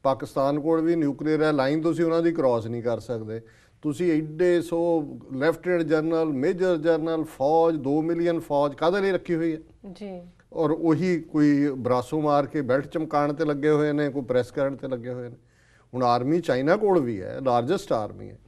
Speaker 2: ਪਾਕਿਸਤਾਨ ਕੋਲ ਵੀ ਨਿਊਕਲੀਅਰ ਹੈ, ਲਾਈਨ ਤੁਸੀਂ ਉਹਨਾਂ ਦੀ ਕ੍ਰਾਸ ਨਹੀਂ ਕਰ ਸਕਦੇ। ਤੁਸੀਂ ਐਡੇ ਸੋ ਲੈਫਟੀਨੈਂਟ ਜਨਰਲ, ਮੇਜਰ ਜਨਰਲ, ਫੌਜ 2 ਮਿਲੀਅਨ ਫੌਜ ਕਾਹਦੇ ਲਈ ਰੱਖੀ ਹੋਈ ਹੈ
Speaker 1: ਜੀ।
Speaker 2: ਔਰ ਉਹੀ ਕੋਈ ਬਰਾਸੋ ਮਾਰ ਕੇ ਬੈਲਟ ਚਮਕਾਉਣ ਤੇ ਲੱਗੇ ਹੋਏ ਨੇ, ਕੋਈ ਪ੍ਰੈਸ ਕਰਨ ਤੇ ਲੱਗੇ ਹੋਏ ਨੇ। ਹੁਣ ਆਰਮੀ ਚਾਈਨਾ ਕੋਲ ਵੀ ਹੈ, ਲਾਰਜੈਸਟ ਆਰਮੀ ਹੈ,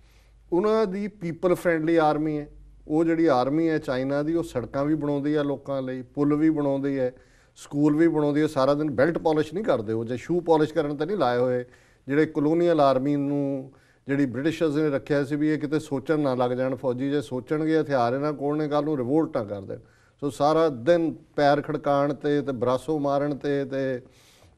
Speaker 2: ਉਹਨਾਂ ਦੀ ਪੀਪਲ ਫਰੈਂਡਲੀ ਆਰਮੀ ਹੈ। ਉਹ ਜਿਹੜੀ ਆਰਮੀ ਹੈ ਚਾਈਨਾ ਦੀ, ਉਹ ਸੜਕਾਂ ਵੀ ਬਣਾਉਂਦੀ ਹੈ ਲੋਕਾਂ ਲਈ, ਪੁਲ ਵੀ ਬਣਾਉਂਦੀ ਹੈ, ਸਕੂਲ ਵੀ ਬਣਾਉਂਦੀ ਹੈ। ਸਾਰਾ ਦਿਨ ਬੈਲਟ ਪਾਲਿਸ਼ ਨਹੀਂ ਕਰਦੇ ਉਹ, ਜੇ ਸ਼ੂ ਪਾਲਿਸ਼ ਕਰਨ ਤੇ ਨਹੀਂ ਲਾਏ ਹੋਏ। ਜਿਹੜੇ ਕਲੋਨੀਅਲ ਆਰਮੀ ਨੂੰ ਜਿਹੜੀ ਬ੍ਰਿਟਿਸ਼ਰਸ ਨੇ ਰੱਖਿਆ ਸੀ ਵੀ ਇਹ ਕਿਤੇ ਸੋਚਣ ਨਾ ਲੱਗ ਜਾਣ ਫੌਜੀ, ਜੇ ਸੋਚਣਗੇ ਹਥਿਆਰ ਇਹਨਾਂ ਕੋਲ ਨੇ, ਕੱਲ੍ਹ ਨੂੰ ਰਿਵੋਲਟ ਨਾ ਕਰ ਦੇਣ। ਸੋ ਸਾਰਾ ਦਿਨ ਪੈਰ ਖੜਕਾਉਣ ਤੇ ਬਰਾਸੋ ਮਾਰਨ ਤੇ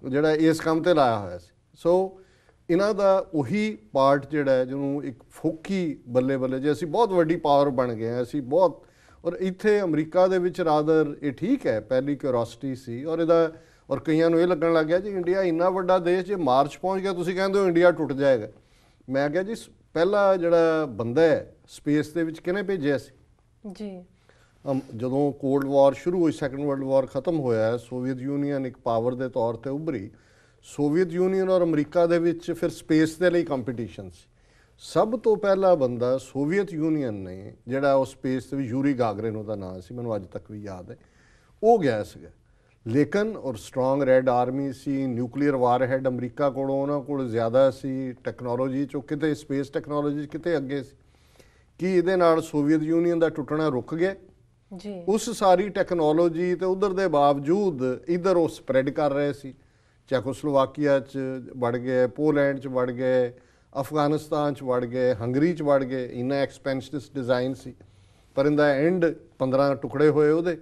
Speaker 2: ਜਿਹੜਾ ਇਸ ਕੰਮ ਤੇ ਲਾਇਆ ਹੋਇਆ ਸੀ। ਸੋ ਇਹਨਾਂ ਦਾ ਉਹੀ ਪਾਰਟ ਜਿਹੜਾ ਜਿਹਨੂੰ ਇੱਕ ਫੋਕੀ ਬੱਲੇ ਬੱਲੇ, ਜੇ ਅਸੀਂ ਬਹੁਤ ਵੱਡੀ ਪਾਵਰ ਬਣ ਗਏ ਹਾਂ, ਅਸੀਂ ਬਹੁਤ, ਔਰ ਇੱਥੇ ਅਮਰੀਕਾ ਦੇ ਵਿੱਚ ਰਾਦਰ ਇਹ ਠੀਕ ਹੈ, ਪਹਿਲੀ ਕਿਉਰੋਸਿਟੀ ਸੀ, ਔਰ ਕਈਆਂ ਨੂੰ ਇਹ ਲੱਗਣ ਲੱਗ ਗਿਆ ਜੀ ਇੰਡੀਆ ਇੰਨਾ ਵੱਡਾ ਦੇਸ਼, ਜੇ ਮਾਰਚ ਪਹੁੰਚ ਗਿਆ ਤੁਸੀਂ ਕਹਿੰਦੇ ਹੋ ਇੰਡੀਆ ਟੁੱਟ ਜਾਏਗਾ। ਮੈਂ ਕਿਹਾ ਜੀ ਪਹਿਲਾ ਜਿਹੜਾ ਬੰਦਾ ਹੈ ਸਪੇਸ ਦੇ ਵਿੱਚ ਕਿਹਨੇ ਭੇਜਿਆ ਸੀ
Speaker 1: ਜੀ?
Speaker 2: ਜਦੋਂ ਕੋਲਡ ਵਾਰ ਸ਼ੁਰੂ ਹੋਈ, ਸੈਕੰਡ ਵਰਲਡ ਵਾਰ ਖਤਮ ਹੋਇਆ, ਸੋਵੀਅਤ ਯੂਨੀਅਨ ਇੱਕ ਪਾਵਰ ਦੇ ਤੌਰ ਤੇ ਉੱਭਰੀ। ਸੋਵੀਅਤ ਯੂਨੀਅਨ ਔਰ ਅਮਰੀਕਾ ਦੇ ਵਿੱਚ ਫਿਰ ਸਪੇਸ ਦੇ ਲਈ ਕੰਪੀਟੀਸ਼ਨ ਸੀ। ਸਭ ਤੋਂ ਪਹਿਲਾ ਬੰਦਾ ਸੋਵੀਅਤ ਯੂਨੀਅਨ ਨੇ ਜਿਹੜਾ ਉਹ ਸਪੇਸ ਦੇ ਵਿੱਚ, ਯੂਰੀ ਗਾਗਰਿਨ ਉਹਦਾ ਨਾਂ ਸੀ, ਮੈਨੂੰ ਅੱਜ ਤੱਕ ਵੀ ਯਾਦ ਹੈ, ਉਹ ਗਿਆ ਸੀਗਾ। ਲੇਕਿਨ ਔਰ ਸਟਰੋਂਗ ਰੈੱਡ ਆਰਮੀ ਸੀ, ਨਿਊਕਲੀਅਰ ਵਾਰਹੈਡ ਅਮਰੀਕਾ ਕੋਲੋਂ ਉਹਨਾਂ ਕੋਲ ਜ਼ਿਆਦਾ ਸੀ, ਟੈਕਨੋਲੋਜੀ 'ਚੋਂ ਕਿਤੇ ਸਪੇਸ ਟੈਕਨੋਲੋਜੀ ਕਿਤੇ ਅੱਗੇ ਸੀ। ਕੀ ਇਹਦੇ ਨਾਲ ਸੋਵੀਅਤ ਯੂਨੀਅਨ ਦਾ ਟੁੱਟਣਾ ਰੁਕ ਗਿਆ
Speaker 1: ਜੀ? ਉਸ
Speaker 2: ਸਾਰੀ ਟੈਕਨੋਲੋਜੀ ਤੇ ਉਧਰ ਦੇ ਬਾਵਜੂਦ ਇੱਧਰ ਉਹ ਸਪਰੈਡ ਕਰ ਰਹੇ ਸੀ। ਚੈਕੋਸਲੋਵਾਕੀਆ 'ਚ ਵੜ ਗਏ, ਪੋਲੈਂਡ 'ਚ ਵੜ ਗਏ, ਅਫਗਾਨਿਸਤਾਨ 'ਚ ਵੜ ਗਏ, ਹੰਗਰੀ 'ਚ ਵੜ ਗਏ। ਇੰਨਾ ਐਕਸਪੈਂਸ਼ਨਿਸਟ ਡਿਜ਼ਾਈਨ ਸੀ, ਪਰ ਇਨ ਦਾ ਐਂਡ 15 ਟੁਕੜੇ ਹੋਏ ਉਹਦੇ।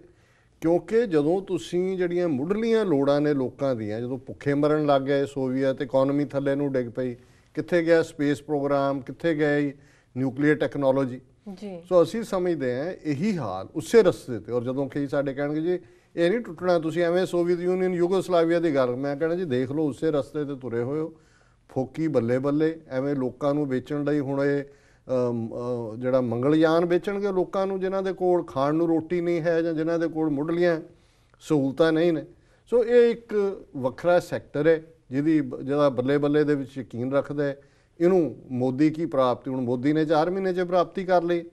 Speaker 2: ਕਿਉਂਕਿ ਜਦੋਂ ਤੁਸੀਂ ਜਿਹੜੀਆਂ ਮੁੱਢਲੀਆਂ ਲੋੜਾਂ ਨੇ ਲੋਕਾਂ ਦੀਆਂ, ਜਦੋਂ ਭੁੱਖੇ ਮਰਨ ਲੱਗ ਗਏ, ਸੋਵੀਅਤ ਇਕਨੋਮੀ ਥੱਲੇ ਨੂੰ ਡਿੱਗ ਪਈ, ਕਿੱਥੇ ਗਿਆ ਸਪੇਸ ਪ੍ਰੋਗਰਾਮ, ਕਿੱਥੇ ਗਏ ਨਿਊਕਲੀਅਰ ਟੈਕਨੋਲੋਜੀ ਜੀ? ਸੋ ਅਸੀਂ ਸਮਝਦੇ ਹਾਂ ਇਹੀ ਹਾਲ ਉਸੇ ਰਸਤੇ ਤੇ। ਔਰ ਜਦੋਂ ਕਈ ਸਾਡੇ ਕਹਿਣਗੇ ਜੀ ਇਹ ਨਹੀਂ ਟੁੱਟਣਾ, ਤੁਸੀਂ ਐਵੇਂ ਸੋਵੀਅਤ ਯੂਨੀਅਨ ਯੂਗੋਸਲਾਵੀਆ ਦੀ ਗੱਲ, ਮੈਂ ਕਹਿਣਾ ਜੀ ਦੇਖ ਲਓ ਉਸੇ ਰਸਤੇ ਤੇ ਤੁਰੇ ਹੋਏ ਹੋ, ਫੋਕੀ ਬੱਲੇ ਬੱਲੇ ਐਵੇਂ ਲੋਕਾਂ ਨੂੰ ਵੇਚਣ ਲਈ। ਹੁਣ ਇਹ ਜਿਹੜਾ ਮੰਗਲਯਾਨ ਵੇਚਣਗੇ ਲੋਕਾਂ ਨੂੰ ਜਿਨ੍ਹਾਂ ਦੇ ਕੋਲ ਖਾਣ ਨੂੰ ਰੋਟੀ ਨਹੀਂ ਹੈ ਜਾਂ ਜਿਨ੍ਹਾਂ ਦੇ ਕੋਲ ਮੁੱਢਲੀਆਂ ਸਹੂਲਤਾਂ ਨਹੀਂ ਨੇ। ਸੋ ਇਹ ਇੱਕ ਵੱਖਰਾ ਸੈਕਟਰ ਹੈ ਜਿਹਦਾ ਬੱਲੇ ਬੱਲੇ ਦੇ ਵਿੱਚ ਯਕੀਨ ਰੱਖਦਾ ਹੈ। ਇਹਨੂੰ ਮੋਦੀ ਕੀ ਪ੍ਰਾਪਤੀ, ਹੁਣ ਮੋਦੀ ਨੇ 4 ਮਹੀਨੇ 'ਚ ਪ੍ਰਾਪਤੀ ਕਰ ਲਈ,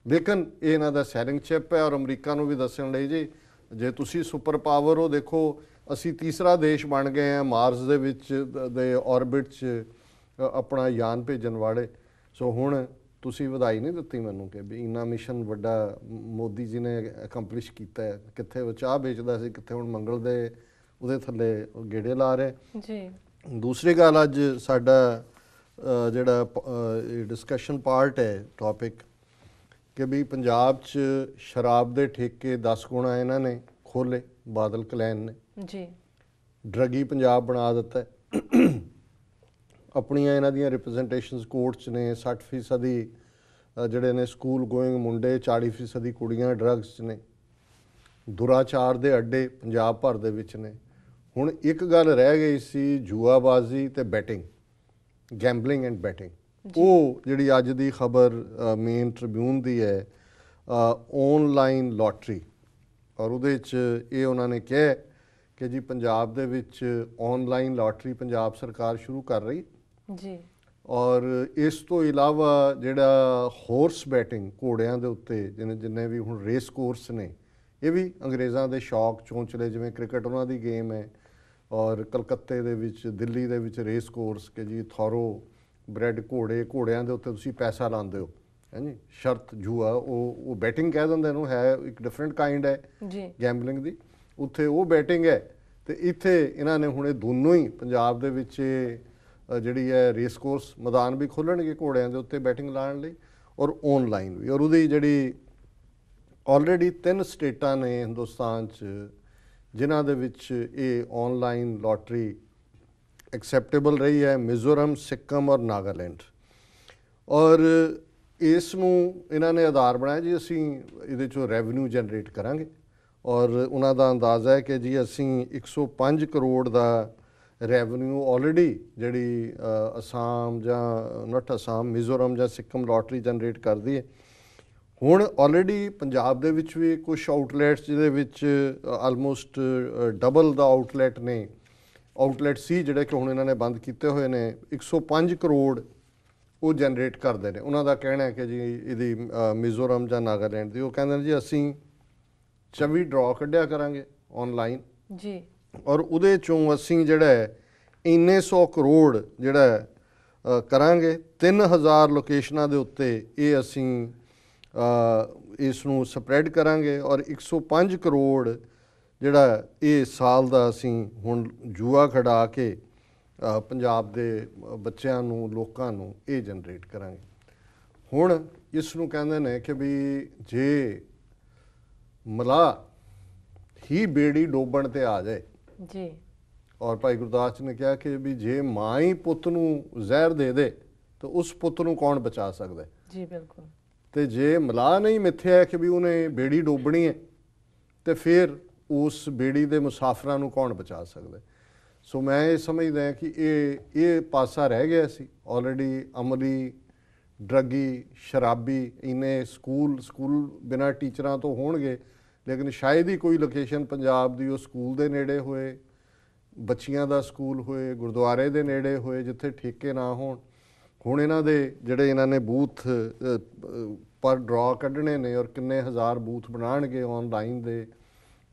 Speaker 2: ਲੇਕਿਨ ਇਹ ਇਹਨਾਂ ਦਾ ਸੈਲਿੰਗ ਚਿਪ ਹੈ। ਔਰ ਅਮਰੀਕਾ ਨੂੰ ਵੀ ਦੱਸਣ ਲਈ ਜੀ ਜੇ ਤੁਸੀਂ ਸੁਪਰ ਪਾਵਰ ਹੋ, ਦੇਖੋ ਅਸੀਂ ਤੀਸਰਾ ਦੇਸ਼ ਬਣ ਗਏ ਹਾਂ ਮਾਰਸ ਦੇ ਵਿੱਚ ਦੇ ਔਰਬਿਟ 'ਚ ਆਪਣਾ ਯਾਨ ਭੇਜਣ ਵਾਲੇ। ਸੋ ਹੁਣ ਤੁਸੀਂ ਵਧਾਈ ਨਹੀਂ ਦਿੱਤੀ ਮੈਨੂੰ ਕਿ ਵੀ ਇੰਨਾ ਮਿਸ਼ਨ ਵੱਡਾ ਮੋਦੀ ਜੀ ਨੇ ਅਕੰਪਲਿਸ਼ ਕੀਤਾ ਹੈ। ਕਿੱਥੇ ਉਹ ਚਾਹ ਵੇਚਦਾ ਸੀ, ਕਿੱਥੇ ਹੁਣ ਮੰਗਲ ਦੇ ਉਹਦੇ ਥੱਲੇ ਗੇੜੇ ਲਾ ਰਹੇ ਜੀ। ਦੂਸਰੀ ਗੱਲ, ਅੱਜ ਸਾਡਾ ਜਿਹੜਾ ਡਿਸਕਸ਼ਨ ਪਾਰਟ ਹੈ ਟੌਪਿਕ, ਕਿ ਵੀ ਪੰਜਾਬ 'ਚ ਸ਼ਰਾਬ ਦੇ ਠੇਕੇ 10 ਗੁਣਾ ਇਹਨਾਂ ਨੇ ਖੋਲ੍ਹੇ, ਬਾਦਲ ਕਲੈਨ ਨੇ ਜੀ। ਡਰੱਗੀ ਪੰਜਾਬ ਬਣਾ ਦਿੱਤਾ। ਆਪਣੀਆਂ ਇਹਨਾਂ ਦੀਆਂ ਰਿਪਰੈਜ਼ੈਂਟੇਸ਼ਨਸ ਕੋਰਟਸ ਨੇ। 60% ਜਿਹੜੇ ਨੇ ਸਕੂਲ ਗੋਇੰਗ ਮੁੰਡੇ, 40% ਕੁੜੀਆਂ ਡਰੱਗਸ 'ਚ ਨੇ। ਦੁਰਾਚਾਰ ਦੇ ਅੱਡੇ ਪੰਜਾਬ ਭਰ ਦੇ ਵਿੱਚ ਨੇ। ਹੁਣ ਇੱਕ ਗੱਲ ਰਹਿ ਗਈ ਸੀ, ਜੂਆਬਾਜ਼ੀ ਤੇ ਬੈਟਿੰਗ, ਗੈਂਬਲਿੰਗ ਐਂਡ ਬੈਟਿੰਗ। ਉਹ ਜਿਹੜੀ ਅੱਜ ਦੀ ਖਬਰ ਮੇਨ ਟ੍ਰਿਬਿਊਨ ਦੀ ਹੈ, ਔਨਲਾਈਨ ਲੋਟਰੀ, ਔਰ ਉਹਦੇ 'ਚ ਇਹ ਉਹਨਾਂ ਨੇ ਕਿਹਾ ਕਿ ਜੀ ਪੰਜਾਬ ਦੇ ਵਿੱਚ ਔਨਲਾਈਨ ਲੋਟਰੀ ਪੰਜਾਬ ਸਰਕਾਰ ਸ਼ੁਰੂ ਕਰ ਰਹੀ ਜੀ। ਔਰ ਇਸ ਤੋਂ ਇਲਾਵਾ ਜਿਹੜਾ ਹੋਰਸ ਬੈਟਿੰਗ, ਘੋੜਿਆਂ ਦੇ ਉੱਤੇ ਜਿੰਨੇ ਵੀ ਹੁਣ ਰੇਸ ਕੋਰਸ ਨੇ, ਇਹ ਵੀ ਅੰਗਰੇਜ਼ਾਂ ਦੇ ਸ਼ੌਕ ਚੌਂਚਲੇ, ਜਿਵੇਂ ਕ੍ਰਿਕਟ ਉਹਨਾਂ ਦੀ ਗੇਮ ਹੈ, ਔਰ ਕਲਕੱਤੇ ਦੇ ਵਿੱਚ, ਦਿੱਲੀ ਦੇ ਵਿੱਚ ਰੇਸ ਕੋਰਸ ਕਿ ਜੀ ਥੋਰੋ ਬ੍ਰੈਡ ਘੋੜਿਆਂ ਦੇ ਉੱਤੇ ਤੁਸੀਂ ਪੈਸਾ ਲਾਉਂਦੇ ਹੋ, ਹੈ ਜੀ, ਸ਼ਰਤ ਜੂਆ, ਉਹ ਬੈਟਿੰਗ ਕਹਿ ਦਿੰਦੇ ਇਹਨੂੰ, ਹੈ ਇੱਕ ਡਿਫਰੈਂਟ ਕਾਈਂਡ ਹੈ ਜੀ ਗੈਂਬਲਿੰਗ ਦੀ, ਉੱਥੇ ਉਹ ਬੈਟਿੰਗ ਹੈ। ਤੇ ਇੱਥੇ ਇਹਨਾਂ ਨੇ ਹੁਣ ਇਹ ਦੋਨੋਂ ਹੀ ਪੰਜਾਬ ਦੇ ਵਿੱਚ ਜਿਹੜੀ ਹੈ ਰੇਸ ਕੋਰਸ ਮੈਦਾਨ ਵੀ ਖੋਲ੍ਹਣਗੇ ਘੋੜਿਆਂ ਦੇ ਉੱਤੇ ਬੈਟਿੰਗ ਲਾਉਣ ਲਈ, ਔਰ ਔਨਲਾਈਨ ਵੀ। ਔਰ ਉਹਦੀ ਜਿਹੜੀ ਆਲਰੇਡੀ 3 ਸਟੇਟਾਂ ਨੇ ਹਿੰਦੁਸਤਾਨ 'ਚ ਜਿਨ੍ਹਾਂ ਦੇ ਵਿੱਚ ਇਹ ਔਨਲਾਈਨ ਲੋਟਰੀ ਐਕਸੈਪਟੇਬਲ ਰਹੀ ਹੈ, ਮਿਜ਼ੋਰਮ, ਸਿੱਕਮ ਔਰ ਨਾਗਾਲੈਂਡ। ਔਰ ਇਸ ਨੂੰ ਇਹਨਾਂ ਨੇ ਆਧਾਰ ਬਣਾਇਆ ਜੀ ਅਸੀਂ ਇਹਦੇ 'ਚੋਂ ਰੈਵਨਿਊ ਜਨਰੇਟ ਕਰਾਂਗੇ। ਔਰ ਉਹਨਾਂ ਦਾ ਅੰਦਾਜ਼ਾ ਹੈ ਕਿ ਜੀ ਅਸੀਂ 105 ਕਰੋੜ ਦਾ ਰੈਵਨਿਊ ਆਲਰੇਡੀ ਜਿਹੜੀ ਅਸਾਮ ਜਾਂ ਨੋਟ ਅਸਾਮ, ਮਿਜ਼ੋਰਮ ਜਾਂ ਸਿੱਕਮ ਲੋਟਰੀ ਜਨਰੇਟ ਕਰਦੀ ਹੈ। ਹੁਣ ਆਲਰੇਡੀ ਪੰਜਾਬ ਦੇ ਵਿੱਚ ਵੀ ਕੁਛ ਆਊਟਲੈਟਸ ਜਿਹਦੇ ਵਿੱਚ ਆਲਮੋਸਟ ਡਬਲ ਦਾ ਆਊਟਲੈਟ ਸੀ ਜਿਹੜੇ ਕਿ ਹੁਣ ਇਹਨਾਂ ਨੇ ਬੰਦ ਕੀਤੇ ਹੋਏ ਨੇ, 105 ਕਰੋੜ ਉਹ ਜਨਰੇਟ ਕਰਦੇ ਨੇ। ਉਹਨਾਂ ਦਾ ਕਹਿਣਾ ਹੈ ਕਿ ਜੀ ਇਹਦੀ ਮਿਜ਼ੋਰਮ ਜਾਂ ਨਾਗਾਲੈਂਡ ਦੀ, ਉਹ ਕਹਿੰਦੇ ਨੇ ਜੀ ਅਸੀਂ 24 ਡਰਾਅ ਕੱਢਿਆ ਕਰਾਂਗੇ ਆਨਲਾਈਨ ਜੀ, ਔਰ ਉਹਦੇ ਚੋਂ ਅਸੀਂ ਜਿਹੜਾ ਹੈ ਇੰਨੇ 100 ਕਰੋੜ ਜਿਹੜਾ ਕਰਾਂਗੇ 3000 ਲੋਕੇਸ਼ਨਾਂ ਦੇ ਉੱਤੇ, ਇਹ ਅਸੀਂ ਇਸ ਨੂੰ ਸਪਰੈਡ ਕਰਾਂਗੇ। ਔਰ 105 ਕਰੋੜ ਜਿਹੜਾ ਇਹ ਸਾਲ ਦਾ ਅਸੀਂ ਹੁਣ ਜੂਆ ਖੜਾ ਕੇ ਪੰਜਾਬ ਦੇ ਬੱਚਿਆਂ ਨੂੰ, ਲੋਕਾਂ ਨੂੰ ਇਹ ਜਨਰੇਟ ਕਰਾਂਗੇ। ਹੁਣ ਇਸ ਨੂੰ ਕਹਿੰਦੇ ਨੇ ਕਿ ਵੀ ਜੇ ਮਲਾਹ ਹੀ ਬੇੜੀ ਡੋਬਣ ਤੇ ਆ ਜਾਏ ਜੀ, ਔਰ ਭਾਈ ਗੁਰਦਾਸ ਜੀ ਨੇ ਕਿਹਾ ਕਿ ਵੀ ਜੇ ਮਾਂ ਹੀ ਪੁੱਤ ਨੂੰ ਜ਼ਹਿਰ ਦੇ ਦੇ ਤਾਂ ਉਸ ਪੁੱਤ ਨੂੰ ਕੌਣ ਬਚਾ ਸਕਦਾ ਜੀ। ਬਿਲਕੁਲ। ਤੇ ਜੇ ਮਲਾਹ ਨਹੀਂ ਮਿੱਥਿਆ ਕਿ ਵੀ ਉਹਨੇ ਬੇੜੀ ਡੋਬਣੀ ਹੈ ਤੇ ਫਿਰ ਉਸ ਬੇੜੀ ਦੇ ਮੁਸਾਫਰਾਂ ਨੂੰ ਕੌਣ ਬਚਾ ਸਕਦਾ। ਸੋ ਮੈਂ ਇਹ ਸਮਝਦਾ ਕਿ ਇਹ ਪਾਸਾ ਰਹਿ ਗਿਆ ਸੀ ਆਲਰੇਡੀ। ਅਮਲੀ, ਡਰੱਗੀ, ਸ਼ਰਾਬੀ ਇੰਨੇ ਸਕੂਲ ਬਿਨਾਂ ਟੀਚਰਾਂ ਤੋਂ ਹੋਣਗੇ, ਲੇਕਿਨ ਸ਼ਾਇਦ ਹੀ ਕੋਈ ਲੋਕੇਸ਼ਨ ਪੰਜਾਬ ਦੀ ਉਹ ਸਕੂਲ ਦੇ ਨੇੜੇ ਹੋਏ, ਬੱਚੀਆਂ ਦਾ ਸਕੂਲ ਹੋਏ, ਗੁਰਦੁਆਰੇ ਦੇ ਨੇੜੇ ਹੋਏ ਜਿੱਥੇ ਠੇਕੇ ਨਾ ਹੋਣ। ਹੁਣ ਇਹਨਾਂ ਦੇ ਜਿਹੜੇ ਇਹਨਾਂ ਨੇ ਬੂਥ ਪਰ ਡਰਾਅ ਕੱਢਣੇ ਨੇ ਔਰ ਕਿੰਨੇ ਹਜ਼ਾਰ ਬੂਥ ਬਣਾਉਣਗੇ ਆਨਲਾਈਨ ਦੇ,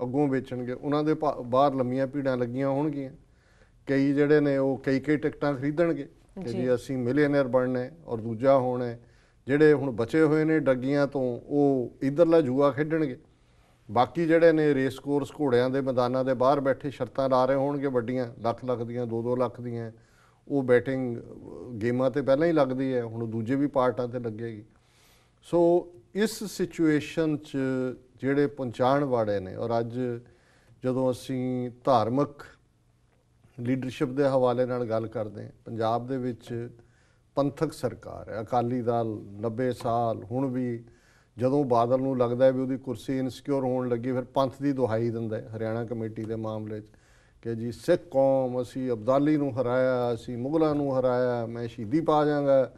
Speaker 2: ਅੱਗੋਂ ਵੇਚਣਗੇ, ਉਹਨਾਂ ਦੇ ਬਾਹਰ ਲੰਮੀਆਂ ਭੀੜਾਂ ਲੱਗੀਆਂ ਹੋਣਗੀਆਂ। ਕਈ ਜਿਹੜੇ ਨੇ ਉਹ ਕਈ ਟਿਕਟਾਂ ਖਰੀਦਣਗੇ ਕਿ ਜੀ ਅਸੀਂ ਮਿਲੀਅਨਰ ਬਣਨਾ ਔਰ ਦੂਜਾ ਹੋਣਾ। ਜਿਹੜੇ ਹੁਣ ਬਚੇ ਹੋਏ ਨੇ ਡੱਗੀਆਂ ਤੋਂ ਉਹ ਇੱਧਰਲਾ ਜੂਆ ਖੇਡਣਗੇ। ਬਾਕੀ ਜਿਹੜੇ ਨੇ ਰੇਸ ਕੋਰਸ ਘੋੜਿਆਂ ਦੇ ਮੈਦਾਨਾਂ ਦੇ ਬਾਹਰ ਬੈਠੇ ਸ਼ਰਤਾਂ ਲਾ ਰਹੇ ਹੋਣਗੇ ਵੱਡੀਆਂ, ਲੱਖ ਦੀਆਂ, 2 ਲੱਖ ਦੀਆਂ। ਉਹ ਬੈਟਿੰਗ ਗੇਮਾਂ ਤੇ ਪਹਿਲਾਂ ਹੀ ਲੱਗਦੀ ਹੈ, ਹੁਣ ਦੂਜੇ ਵੀ ਪਾਰਟਾਂ ਤੇ ਲੱਗੇਗੀ। ਸੋ ਇਸ ਸਿਚੁਏਸ਼ਨ 'ਚ ਜਿਹੜੇ ਪਹੁੰਚਾਉਣ ਵਾਲੇ ਨੇ, ਔਰ ਅੱਜ ਜਦੋਂ ਅਸੀਂ ਧਾਰਮਿਕ ਲੀਡਰਸ਼ਿਪ ਦੇ ਹਵਾਲੇ ਨਾਲ ਗੱਲ ਕਰਦੇ ਹਾਂ, ਪੰਜਾਬ ਦੇ ਵਿੱਚ ਪੰਥਕ ਸਰਕਾਰ ਹੈ, ਅਕਾਲੀ ਦਲ 90 ਸਾਲ। ਹੁਣ ਵੀ ਜਦੋਂ ਬਾਦਲ ਨੂੰ ਲੱਗਦਾ ਵੀ ਉਹਦੀ ਕੁਰਸੀ ਇਨਸਿਕਿਉਰ ਹੋਣ ਲੱਗੀ, ਫਿਰ ਪੰਥ ਦੀ ਦੁਹਾਈ ਦਿੰਦਾ ਹਰਿਆਣਾ ਕਮੇਟੀ ਦੇ ਮਾਮਲੇ 'ਚ ਕਿ ਜੀ ਸਿੱਖ ਕੌਮ, ਅਸੀਂ ਅਬਦਾਲੀ ਨੂੰ ਹਰਾਇਆ, ਅਸੀਂ ਮੁਗਲਾਂ ਨੂੰ ਹਰਾਇਆ, ਮੈਂ ਸ਼ਹੀਦੀ ਪਾ ਜਾਵਾਂਗਾ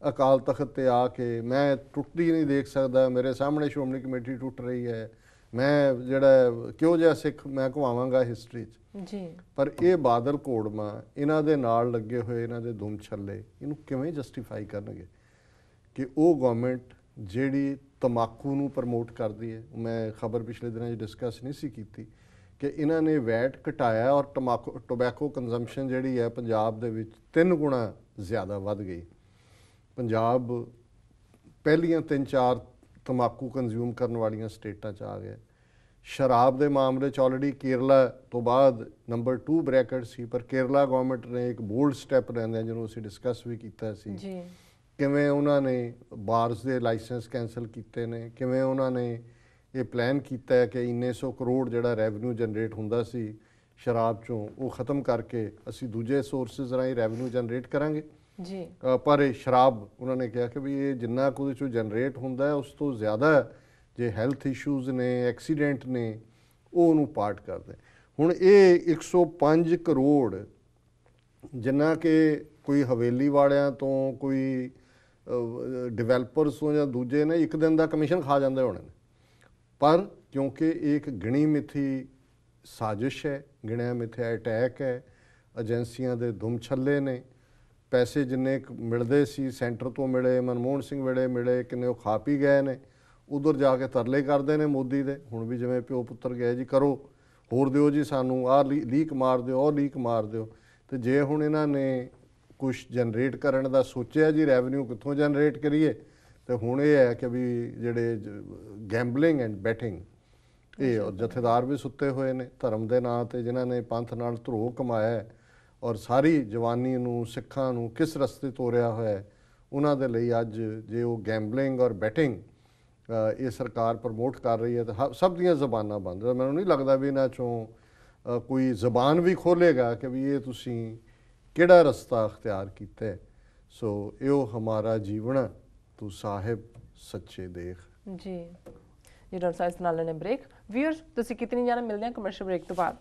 Speaker 2: ਅਕਾਲ ਤਖਤ ਤੇ ਆ ਕੇ, ਮੈਂ ਟੁੱਟਦੀ ਨਹੀਂ ਦੇਖ ਸਕਦਾ, ਮੇਰੇ ਸਾਹਮਣੇ ਸ਼੍ਰੋਮਣੀ ਕਮੇਟੀ ਟੁੱਟ ਰਹੀ ਹੈ, ਮੈਂ ਜਿਹੜਾ ਕਿਉਂ ਜਿਹਾ ਸਿੱਖ ਮੈਂ ਘੁਮਾਵਾਂਗਾ ਹਿਸਟਰੀ 'ਚ ਜੀ। ਪਰ ਇਹ ਬਾਦਲ ਘੋੜਮਾ, ਇਹਨਾਂ ਦੇ ਨਾਲ ਲੱਗੇ ਹੋਏ ਇਹਨਾਂ ਦੇ ਦੁਮ ਛੱਲੇ, ਇਹਨੂੰ ਕਿਵੇਂ ਜਸਟੀਫਾਈ ਕਰਨਗੇ ਕਿ ਉਹ ਗਵਰਨਮੈਂਟ ਜਿਹੜੀ ਤੰਬਾਕੂ ਨੂੰ ਪ੍ਰਮੋਟ ਕਰਦੀ ਹੈ। ਮੈਂ ਖਬਰ ਪਿਛਲੇ ਦਿਨਾਂ 'ਚ ਡਿਸਕਸ ਨਹੀਂ ਸੀ ਕੀਤੀ ਕਿ ਇਹਨਾਂ ਨੇ ਵੈਟ ਘਟਾਇਆ ਔਰ ਟੋਬੈਕੋ ਕੰਜ਼ੰਪਸ਼ਨ ਜਿਹੜੀ ਹੈ ਪੰਜਾਬ ਦੇ ਵਿੱਚ 3 ਗੁਣਾ ਜ਼ਿਆਦਾ ਵੱਧ ਗਈ। ਪੰਜਾਬ ਪਹਿਲੀਆਂ 3-4 ਤੰਬਾਕੂ ਕੰਜ਼ਿਊਮ ਕਰਨ ਵਾਲੀਆਂ ਸਟੇਟਾਂ 'ਚ ਆ ਗਿਆ। ਸ਼ਰਾਬ ਦੇ ਮਾਮਲੇ 'ਚ ਆਲਰੇਡੀ ਕੇਰਲਾ ਤੋਂ ਬਾਅਦ ਨੰਬਰ 2 ਬ੍ਰੈਕਟ ਸੀ, ਪਰ ਕੇਰਲਾ ਗਵਰਨਮੈਂਟ ਨੇ ਇੱਕ ਬੋਲਡ ਸਟੈਪ ਲੈਂਦੇ ਜਿਹਨੂੰ ਅਸੀਂ ਡਿਸਕਸ ਵੀ ਕੀਤਾ ਸੀ ਜੀ, ਕਿਵੇਂ ਉਹਨਾਂ ਨੇ ਬਾਰਸ ਦੇ ਲਾਇਸੈਂਸ ਕੈਂਸਲ ਕੀਤੇ ਨੇ, ਕਿਵੇਂ ਉਹਨਾਂ ਨੇ ਇਹ ਪਲਾਨ ਕੀਤਾ ਹੈ ਕਿ ਇੰਨੇ 100 ਕਰੋੜ ਜਿਹੜਾ ਰੈਵਨਿਊ ਜਨਰੇਟ ਹੁੰਦਾ ਸੀ ਸ਼ਰਾਬ 'ਚੋਂ, ਉਹ ਖ਼ਤਮ ਕਰਕੇ ਅਸੀਂ ਦੂਜੇ ਸੋਰਸਿਸ ਰਾਹੀਂ ਰੈਵਨਿਊ ਜਨਰੇਟ ਕਰਾਂਗੇ ਜੀ। ਪਰ ਇਹ ਸ਼ਰਾਬ ਉਹਨਾਂ ਨੇ ਕਿਹਾ ਕਿ ਵੀ ਇਹ ਜਿੰਨਾ ਕੁ ਉਹਦੇ 'ਚੋਂ ਜਨਰੇਟ ਹੁੰਦਾ ਹੈ ਉਸ ਤੋਂ ਜ਼ਿਆਦਾ ਜੇ ਹੈਲਥ ਇਸ਼ੂਜ਼ ਨੇ, ਐਕਸੀਡੈਂਟ ਨੇ, ਉਹ ਉਹਨੂੰ ਪਾਰਟ ਕਰਦੇ। ਹੁਣ ਇਹ 105 ਕਰੋੜ ਜਿੰਨਾ ਕਿ ਕੋਈ ਹਵੇਲੀ ਵਾਲਿਆਂ ਤੋਂ, ਕੋਈ ਡਿਵੈਲਪਰਸ ਤੋਂ ਜਾਂ ਦੂਜੇ ਨੇ ਇੱਕ ਦਿਨ ਦਾ ਕਮਿਸ਼ਨ ਖਾ ਜਾਂਦੇ ਹੋਣੇ ਨੇ, ਪਰ ਕਿਉਂਕਿ ਇਹ ਇੱਕ ਗਿਣੀ ਮਿਥੀ ਸਾਜ਼ਿਸ਼ ਹੈ, ਗਿਣਿਆ ਮਿਥਿਆ ਅਟੈਕ ਹੈ, ਏਜੰਸੀਆਂ ਦੇ ਦੁਮ ਛੱਲੇ ਨੇ, ਪੈਸੇ ਜਿੰਨੇ ਮਿਲਦੇ ਸੀ ਸੈਂਟਰ ਤੋਂ ਮਿਲੇ, ਮਨਮੋਹਨ ਸਿੰਘ ਵੇਲੇ ਮਿਲੇ, ਕਿੰਨੇ ਉਹ ਖਾ ਪੀ ਗਏ ਨੇ, ਉਧਰ ਜਾ ਕੇ ਤਰਲੇ ਕਰਦੇ ਨੇ ਮੋਦੀ ਦੇ। ਹੁਣ ਵੀ ਜਿਵੇਂ ਪਿਓ ਪੁੱਤਰ ਗਏ ਜੀ ਕਰੋ, ਹੋਰ ਦਿਓ ਜੀ ਸਾਨੂੰ, ਆਹ ਲੀਕ ਮਾਰ ਦਿਓ, ਉਹ ਲੀਕ ਮਾਰ ਦਿਓ। ਤੇ ਜੇ ਹੁਣ ਇਹਨਾਂ ਨੇ ਕੁਝ ਜਨਰੇਟ ਕਰਨ ਦਾ ਸੋਚਿਆ ਜੀ, ਰੈਵਨਿਊ ਕਿੱਥੋਂ ਜਨਰੇਟ ਕਰੀਏ, ਤੇ ਹੁਣ ਇਹ ਹੈ ਕਿ ਵੀ ਜਿਹੜੇ ਗੈਂਬਲਿੰਗ ਐਂਡ ਬੈਟਿੰਗ, ਇਹ ਔਰ ਜਥੇਦਾਰ ਵੀ ਸੁੱਤੇ ਹੋਏ ਨੇ ਧਰਮ ਦੇ ਨਾਂ ਤੇ, ਜਿਨ੍ਹਾਂ ਨੇ ਪੰਥ ਨਾਲ ਧਰੋਹ ਕਮਾਇਆ ਹੈ ਔਰ ਸਾਰੀ ਜਵਾਨੀ ਨੂੰ ਸਿੱਖਾਂ ਨੂੰ ਕਿਸ ਰਸਤੇ ਤੋਰਿਆ ਹੋਇਆ ਹੈ, ਉਹਨਾਂ ਦੇ ਲਈ ਅੱਜ ਜੇ ਉਹ ਗੈਂਬਲਿੰਗ ਔਰ ਬੈਟਿੰਗ ਇਹ ਸਰਕਾਰ ਪ੍ਰਮੋਟ ਕਰ ਰਹੀ ਹੈ ਤਾਂ ਸਭ ਦੀਆਂ ਜ਼ਬਾਨਾਂ ਬੰਦ। ਮੈਨੂੰ ਨਹੀਂ ਲੱਗਦਾ ਵੀ ਇਹਨਾਂ ਚੋਂ ਕੋਈ ਜ਼ਬਾਨ ਵੀ ਖੋਲ੍ਹੇਗਾ ਕਿ ਵੀ ਇਹ ਤੁਸੀਂ ਕਿਹੜਾ ਰਸਤਾ ਅਖਤਿਆਰ ਕੀਤਾ ਹੈ। ਸੋ ਇਹੋ ਹਮਾਰਾ ਜੀਵਨ ਤੂੰ ਸਾਹਿਬ ਸੱਚੇ ਦੇਖ।
Speaker 1: ਜੀ ਜੀ ਡਾਕਟਰ ਸਾਹਿਬ, ਇਸ ਨਾਲ ਲੈਣੇ ਬ੍ਰੇਕ। ਵੀਅਰਸ ਤੁਸੀਂ ਕਿਤਨੀ ਜਾਣਾ, ਮਿਲਦੇ हैं ਕਮਰਸ਼ੀਅਲ ਬ੍ਰੇਕ ਤੋਂ ਬਾਅਦ।